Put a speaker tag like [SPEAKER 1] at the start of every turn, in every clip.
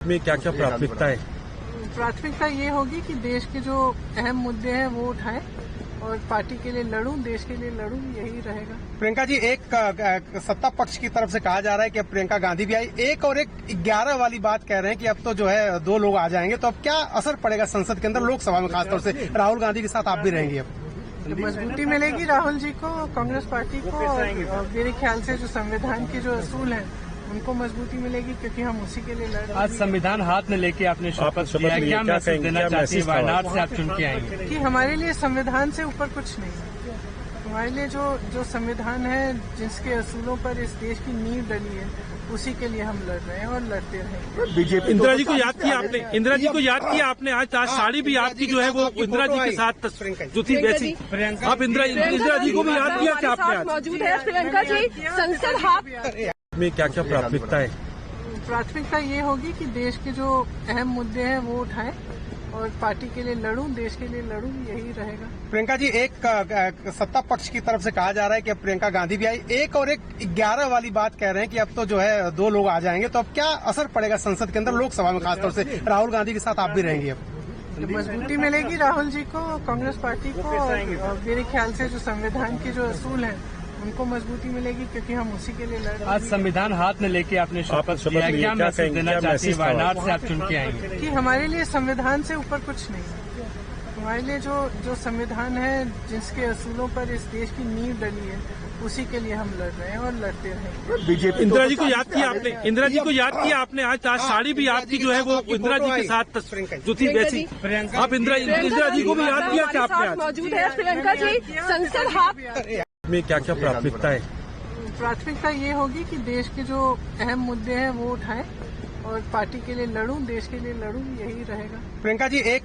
[SPEAKER 1] में क्या क्या प्राथमिकता है?
[SPEAKER 2] प्राथमिकता ये होगी कि देश के जो अहम मुद्दे हैं वो उठाएं और पार्टी के लिए लड़ूं, देश के लिए लड़ूं, यही रहेगा।
[SPEAKER 3] प्रियंका जी, एक सत्ता पक्ष की तरफ से कहा जा रहा है कि अब प्रियंका गांधी भी आई, एक और एक 11 वाली बात कह रहे हैं कि अब तो जो है 2 लोग आ जाएंगे, तो अब क्या असर पड़ेगा संसद के अंदर, लोकसभा में खासतौर से राहुल गांधी के साथ आप भी रहेंगी? अब
[SPEAKER 2] मजबूती मिलेगी राहुल जी को, कांग्रेस पार्टी को, और मेरे ख्याल से जो संविधान के जो असूल हैं उनको मजबूती मिलेगी, क्योंकि हम उसी के लिए लड़ रहे हैं।
[SPEAKER 4] आज संविधान हाथ में लेके आपने शपथ लिया, क्या मैसेज देना चाहती है? वायनाड से आप चुन के आएंगे
[SPEAKER 2] कि हमारे लिए संविधान से ऊपर कुछ नहीं है। हमारे लिए जो संविधान है, जिसके असूलों पर इस देश की नींव डली है, उसी के लिए हम लड़ रहे हैं और लड़ते रहेंगे।
[SPEAKER 1] बीजेपी इंदिरा जी को याद किया आपने, इंदिरा जी को याद किया आपने। आज साड़ी भी आपकी जो है वो इंदिरा जी के साथ जो थी वैसी, आप इंदिरा जी को भी याद किया क्या आपने? आज
[SPEAKER 5] मौजूद है प्रियंका जी, संसद हाथ
[SPEAKER 1] में क्या क्या प्राथमिकता है?
[SPEAKER 2] प्राथमिकता ये होगी कि देश के जो अहम मुद्दे हैं वो उठाएं और पार्टी के लिए लड़ूं, देश के लिए लड़ूं, यही रहेगा।
[SPEAKER 3] प्रियंका जी, एक सत्ता पक्ष की तरफ से कहा जा रहा है कि अब प्रियंका गांधी भी आई, एक और एक 11 वाली बात कह रहे हैं कि अब तो जो है 2 लोग आ जाएंगे, तो अब क्या असर पड़ेगा संसद के अंदर, लोकसभा में खासतौर से राहुल गांधी के साथ आप भी रहेंगी? अब
[SPEAKER 2] मजबूती मिलेगी राहुल जी को, कांग्रेस पार्टी को, और मेरे ख्याल से जो संविधान के जो असूल हैं उनको मजबूती मिलेगी, क्योंकि हम उसी के लिए लड़ रहे हैं।
[SPEAKER 4] आज संविधान हाथ में लेके आपने शपथ लिया, क्या मैसेज देना चाहती है? वायनाड से आप चुन के आएंगे
[SPEAKER 2] कि हमारे लिए संविधान से ऊपर कुछ नहीं है। हमारे लिए जो संविधान है, जिसके असूलों पर इस देश की नींव डली है, उसी के लिए हम लड़ रहे हैं और लड़ते रहेंगे।
[SPEAKER 1] बीजेपी इंदिरा जी को याद किया आपने, इंदिरा जी को याद किया आपने। आज साड़ी भी आपकी जो है वो इंदिरा जी के साथ जो थी वैसी, आप इंदिरा जी को भी याद किया क्या आपने? आज
[SPEAKER 5] मौजूद है प्रियंका जी, संसद हाथ
[SPEAKER 1] में क्या क्या प्राथमिकता है?
[SPEAKER 2] प्राथमिकता ये होगी कि देश के जो अहम मुद्दे हैं वो उठाएं और पार्टी के लिए लड़ूं, देश के लिए लड़ूं, यही रहेगा।
[SPEAKER 3] प्रियंका जी, एक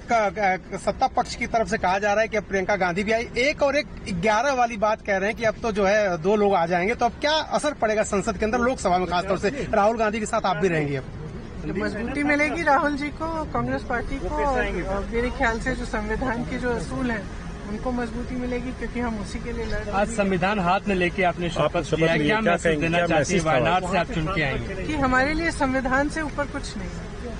[SPEAKER 3] सत्ता पक्ष की तरफ से कहा जा रहा है कि अब प्रियंका गांधी भी आई, एक और एक 11 वाली बात कह रहे हैं कि अब तो जो है 2 लोग आ जाएंगे, तो अब क्या असर पड़ेगा संसद के अंदर, लोकसभा में खासतौर से राहुल गांधी के साथ आप भी रहेंगी? अब
[SPEAKER 2] मजबूती मिलेगी राहुल जी को, कांग्रेस पार्टी को, और मेरे ख्याल से जो संविधान के जो असूल हैं उनको मजबूती मिलेगी, क्योंकि हम उसी के लिए लड़ रहे हैं।
[SPEAKER 4] आज संविधान हाथ में लेके आपने शपथ लिया, क्या मैसेज देना चाहती है? वायनाड से आप चुन के आएंगे
[SPEAKER 2] कि हमारे लिए संविधान से ऊपर कुछ नहीं है।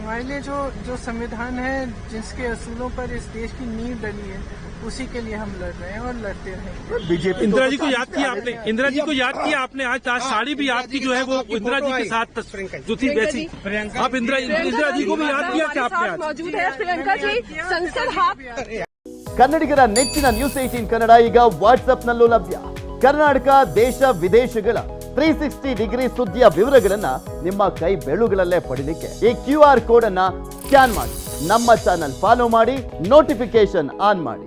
[SPEAKER 2] हमारे लिए जो संविधान है, जिसके असूलों पर इस देश की नींव डली है, उसी के लिए हम लड़ रहे हैं और लड़ते रहेंगे।
[SPEAKER 1] बीजेपी इंदिरा जी को याद किया आपने, इंदिरा जी को याद किया आपने। आज साड़ी भी आपकी जो है वो इंदिरा जी के साथ जो थी वैसी, आप इंदिरा जी को भी याद किया क्या आपने? आज
[SPEAKER 5] मौजूद है प्रियंका जी, संसद हाथ
[SPEAKER 6] ಕನ್ನಡಿಗರ ನೆಚ್ಚಿನ ನ್ಯೂಸ್ 18 ಕನ್ನಡ ಈಗ ವಾಟ್ಸ್ಆಪ್ನಲ್ಲೂ ಲಭ್ಯ. ಕರ್ನಾಟಕ, ದೇಶ ವಿದೇಶಗಳ 360 ಡಿಗ್ರಿ ಸುದ್ದಿಯ ವಿವರಗಳನ್ನ ನಿಮ್ಮ ಕೈ ಬೆರಳುಗಳಲ್ಲೇ ಪಡಿಲಿಕ್ಕೆ ಈ QR ಕೋಡ್ ಅನ್ನ ಸ್ಕ್ಯಾನ್ ಮಾಡಿ ನಮ್ಮ ಚಾನಲ್ ಫಾಲೋ ಮಾಡಿ, ನೋಟಿಫಿಕೇಶನ್ ಆನ್ ಮಾಡಿ.